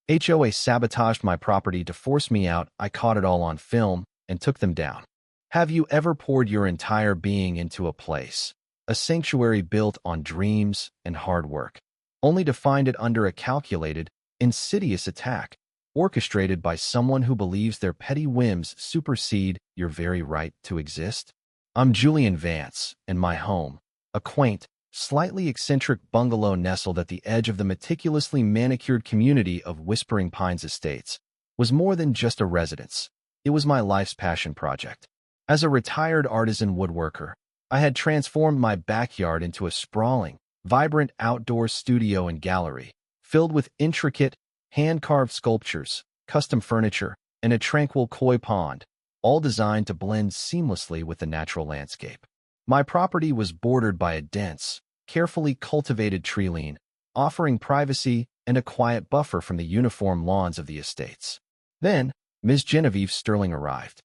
HOA sabotaged my property to force me out. I caught it all on film and took them down. Have you ever poured your entire being into a place, a sanctuary built on dreams and hard work, only to find it under a calculated, insidious attack, orchestrated by someone who believes their petty whims supersede your very right to exist? I'm Julian Vance, and my home, a quaint, slightly eccentric bungalow nestled at the edge of the meticulously manicured community of Whispering Pines Estates, was more than just a residence. It was my life's passion project. As a retired artisan woodworker, I had transformed my backyard into a sprawling, vibrant outdoor studio and gallery, filled with intricate, hand-carved sculptures, custom furniture, and a tranquil koi pond, all designed to blend seamlessly with the natural landscape. My property was bordered by a dense, carefully cultivated tree line, offering privacy and a quiet buffer from the uniform lawns of the estates. Then, Ms. Genevieve Sterling arrived.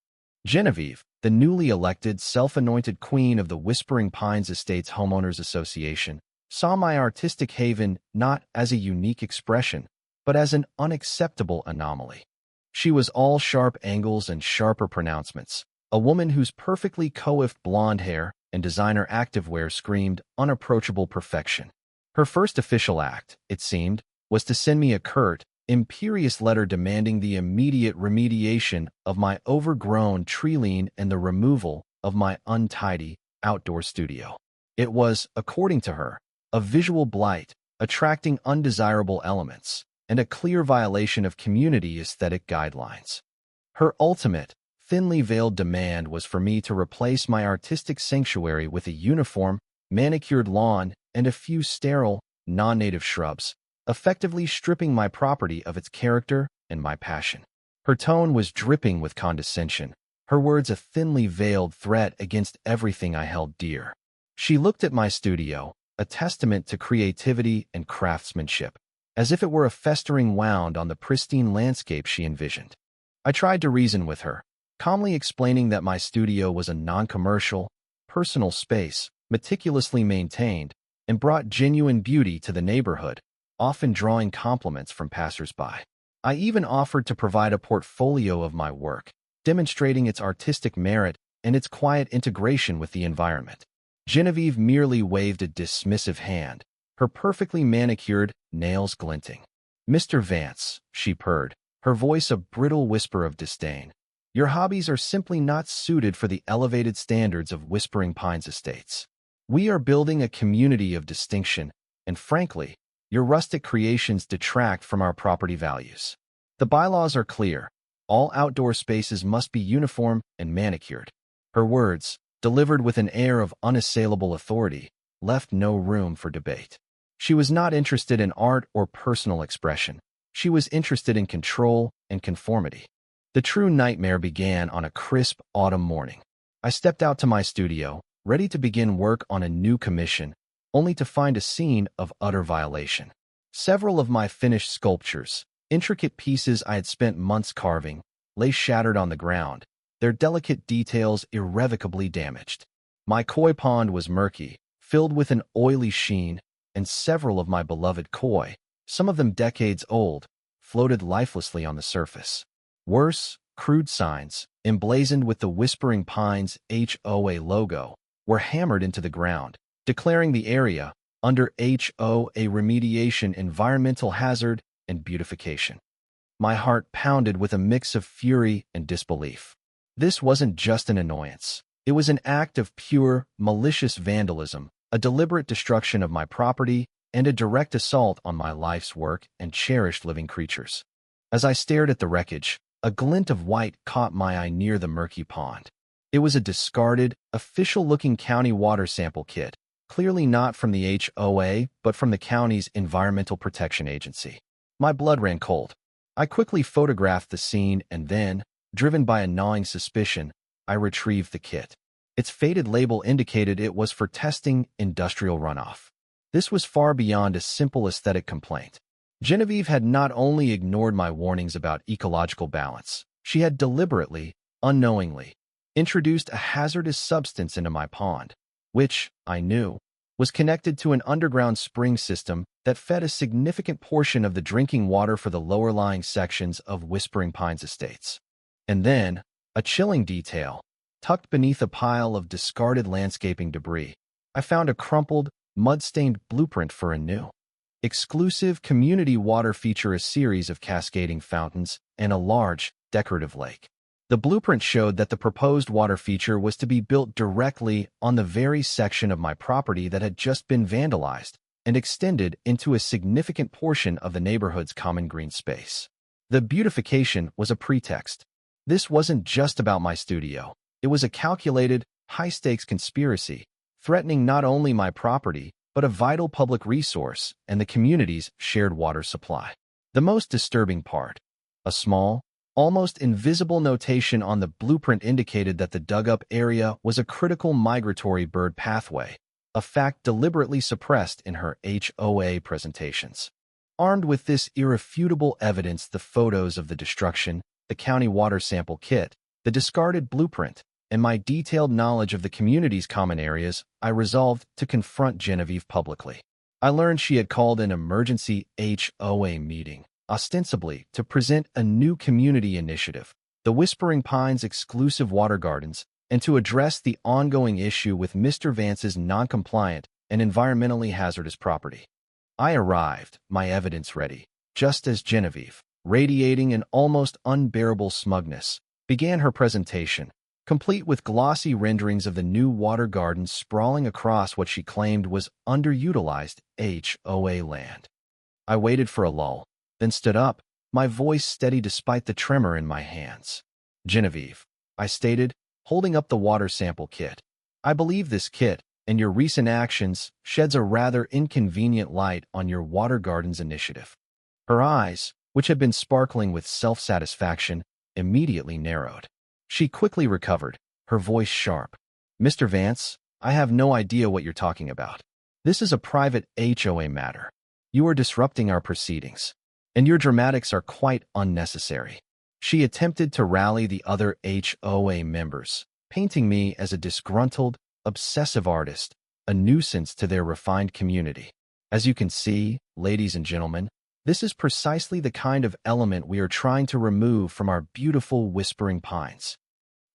Genevieve, the newly elected, self-anointed queen of the Whispering Pines Estates Homeowners Association, saw my artistic haven not as a unique expression, but as an unacceptable anomaly. She was all sharp angles and sharper pronouncements, a woman whose perfectly coiffed blonde hair and designer activewear screamed unapproachable perfection. Her first official act, it seemed, was to send me a curt, imperious letter demanding the immediate remediation of my overgrown tree line and the removal of my untidy outdoor studio. It was, according to her, a visual blight, attracting undesirable elements, and a clear violation of community aesthetic guidelines. Her ultimate, thinly veiled demand was for me to replace my artistic sanctuary with a uniform, manicured lawn and a few sterile, non-native shrubs, effectively stripping my property of its character and my passion. Her tone was dripping with condescension, her words a thinly veiled threat against everything I held dear. She looked at my studio, a testament to creativity and craftsmanship, as if it were a festering wound on the pristine landscape she envisioned. I tried to reason with her, calmly explaining that my studio was a non-commercial, personal space, meticulously maintained, and brought genuine beauty to the neighborhood, often drawing compliments from passers-by. I even offered to provide a portfolio of my work, demonstrating its artistic merit and its quiet integration with the environment. Genevieve merely waved a dismissive hand, her perfectly manicured nails glinting. "Mr. Vance," she purred, her voice a brittle whisper of disdain, "your hobbies are simply not suited for the elevated standards of Whispering Pines Estates. We are building a community of distinction, and frankly, your rustic creations detract from our property values. The bylaws are clear. All outdoor spaces must be uniform and manicured." Her words, delivered with an air of unassailable authority, left no room for debate. She was not interested in art or personal expression. She was interested in control and conformity. The true nightmare began on a crisp autumn morning. I stepped out to my studio, ready to begin work on a new commission, only to find a scene of utter violation. Several of my finished sculptures, intricate pieces I had spent months carving, lay shattered on the ground, their delicate details irrevocably damaged. My koi pond was murky, filled with an oily sheen, and several of my beloved koi, some of them decades old, floated lifelessly on the surface. Worse, crude signs, emblazoned with the Whispering Pines HOA logo, were hammered into the ground, declaring the area under HOA remediation, environmental hazard, and beautification. My heart pounded with a mix of fury and disbelief. This wasn't just an annoyance. It was an act of pure, malicious vandalism, a deliberate destruction of my property, and a direct assault on my life's work and cherished living creatures. As I stared at the wreckage, a glint of white caught my eye near the murky pond. It was a discarded, official-looking county water sample kit, clearly not from the HOA, but from the county's Environmental Protection Agency. My blood ran cold. I quickly photographed the scene and then, driven by a gnawing suspicion, I retrieved the kit. Its faded label indicated it was for testing industrial runoff. This was far beyond a simple aesthetic complaint. Genevieve had not only ignored my warnings about ecological balance, she had deliberately, unknowingly, introduced a hazardous substance into my pond, which, I knew, was connected to an underground spring system that fed a significant portion of the drinking water for the lower-lying sections of Whispering Pines estates. And then, a chilling detail, tucked beneath a pile of discarded landscaping debris, I found a crumpled, mud-stained blueprint for a new, exclusive community water feature, a series of cascading fountains and a large, decorative lake. The blueprint showed that the proposed water feature was to be built directly on the very section of my property that had just been vandalized and extended into a significant portion of the neighborhood's common green space. The beautification was a pretext. This wasn't just about my studio. It was a calculated, high-stakes conspiracy, threatening not only my property, but a vital public resource and the community's shared water supply. The most disturbing part, a small, almost invisible notation on the blueprint indicated that the dug-up area was a critical migratory bird pathway, a fact deliberately suppressed in her HOA presentations. Armed with this irrefutable evidence, the photos of the destruction, the county water sample kit, the discarded blueprint, and my detailed knowledge of the community's common areas, I resolved to confront Genevieve publicly. I learned she had called an emergency HOA meeting, ostensibly to present a new community initiative, the Whispering Pines exclusive water gardens, and to address the ongoing issue with Mr. Vance's non-compliant and environmentally hazardous property. I arrived, my evidence ready, just as Genevieve, radiating an almost unbearable smugness, began her presentation, complete with glossy renderings of the new water gardens sprawling across what she claimed was underutilized HOA land. I waited for a lull, then stood up, my voice steady despite the tremor in my hands. "Genevieve," I stated, holding up the water sample kit. "I believe this kit, and your recent actions, sheds a rather inconvenient light on your water gardens initiative." Her eyes, which had been sparkling with self-satisfaction, immediately narrowed. She quickly recovered, her voice sharp. "Mr. Vance, I have no idea what you're talking about. This is a private HOA matter. You are disrupting our proceedings, and your dramatics are quite unnecessary." She attempted to rally the other HOA members, painting me as a disgruntled, obsessive artist, a nuisance to their refined community. As you can see, ladies and gentlemen, this is precisely the kind of element we are trying to remove from our beautiful Whispering Pines.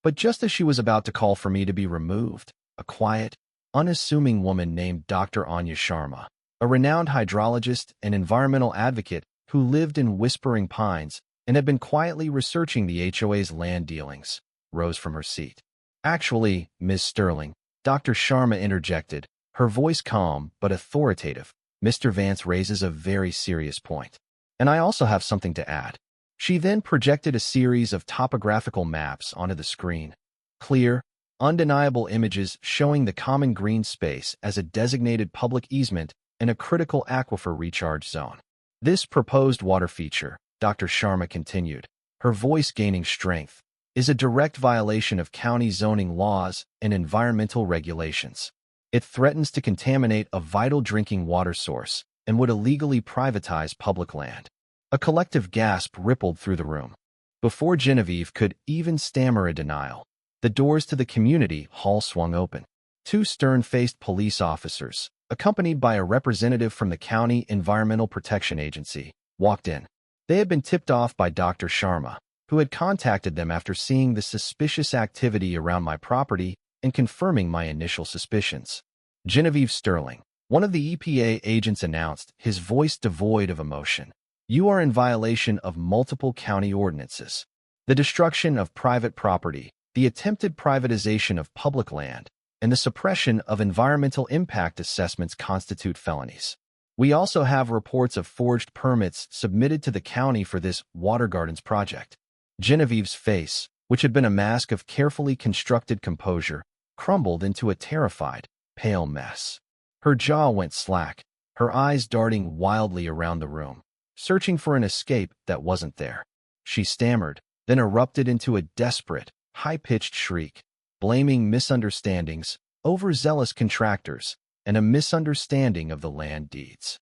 But just as she was about to call for me to be removed, a quiet, unassuming woman named Dr. Anya Sharma, a renowned hydrologist and environmental advocate who lived in Whispering Pines and had been quietly researching the HOA's land dealings, rose from her seat. "Actually, Ms. Sterling," Dr. Sharma interjected, her voice calm but authoritative, "Mr. Vance raises a very serious point. And I also have something to add." She then projected a series of topographical maps onto the screen. Clear, undeniable images showing the common green space as a designated public easement and a critical aquifer recharge zone. "This proposed water feature," Dr. Sharma continued, her voice gaining strength, "is a direct violation of county zoning laws and environmental regulations. It threatens to contaminate a vital drinking water source and would illegally privatize public land." A collective gasp rippled through the room. Before Genevieve could even stammer a denial, the doors to the community hall swung open. Two stern-faced police officers, accompanied by a representative from the County Environmental Protection Agency, walked in. They had been tipped off by Dr. Sharma, who had contacted them after seeing the suspicious activity around my property and confirming my initial suspicions. "Genevieve Sterling," one of the EPA agents announced, his voice devoid of emotion, "you are in violation of multiple county ordinances. The destruction of private property, the attempted privatization of public land, and the suppression of environmental impact assessments constitute felonies. We also have reports of forged permits submitted to the county for this water gardens project." Genevieve's face, which had been a mask of carefully constructed composure, crumbled into a terrified, pale mess. Her jaw went slack, her eyes darting wildly around the room, searching for an escape that wasn't there. She stammered, then erupted into a desperate, high-pitched shriek, blaming misunderstandings, overzealous contractors, and a misunderstanding of the land deeds.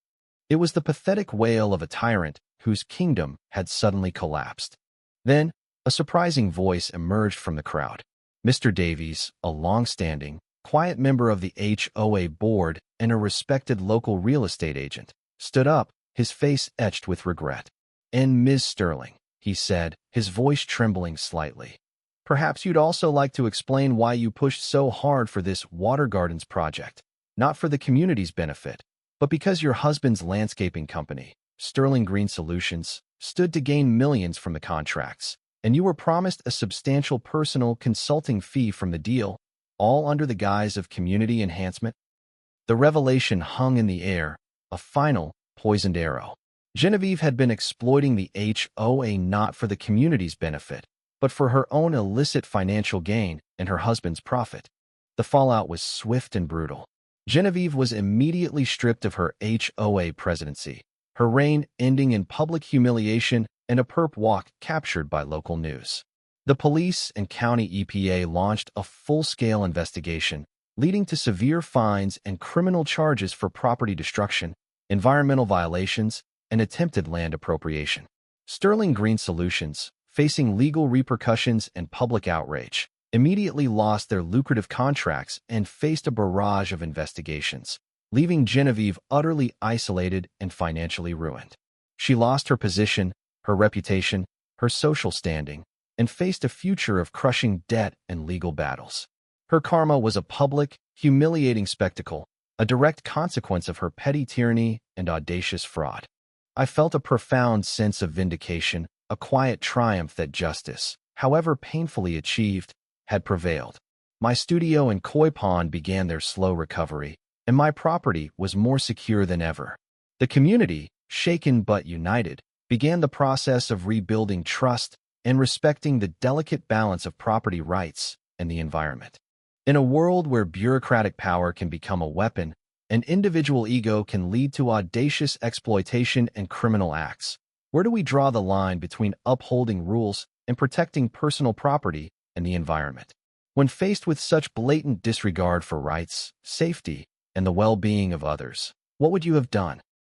It was the pathetic wail of a tyrant whose kingdom had suddenly collapsed. Then, a surprising voice emerged from the crowd. Mr. Davies, a long-standing, quiet member of the HOA board and a respected local real estate agent, stood up, his face etched with regret. "And Ms. Sterling," he said, his voice trembling slightly. "Perhaps you'd also like to explain why you pushed so hard for this water gardens project, not for the community's benefit, but because your husband's landscaping company, Sterling Green Solutions, stood to gain millions from the contracts, and you were promised a substantial personal consulting fee from the deal, all under the guise of community enhancement." The revelation hung in the air, a final, poisoned arrow. Genevieve had been exploiting the HOA not for the community's benefit, but for her own illicit financial gain and her husband's profit. The fallout was swift and brutal. Genevieve was immediately stripped of her HOA presidency, her reign ending in public humiliation and a perp walk captured by local news. The police and county EPA launched a full-scale investigation, leading to severe fines and criminal charges for property destruction, environmental violations, and attempted land appropriation. Sterling Green Solutions, facing legal repercussions and public outrage, immediately lost their lucrative contracts and faced a barrage of investigations, leaving Genevieve utterly isolated and financially ruined. She lost her position, her reputation, her social standing, and faced a future of crushing debt and legal battles. Her karma was a public, humiliating spectacle, a direct consequence of her petty tyranny and audacious fraud. I felt a profound sense of vindication, a quiet triumph that justice, however painfully achieved, had prevailed. My studio and koi pond began their slow recovery, and my property was more secure than ever. The community, shaken but united, began the process of rebuilding trust and respecting the delicate balance of property rights and the environment. In a world where bureaucratic power can become a weapon, and individual ego can lead to audacious exploitation and criminal acts, where do we draw the line between upholding rules and protecting personal property and the environment? When faced with such blatant disregard for rights, safety, and the well-being of others, what would you have done?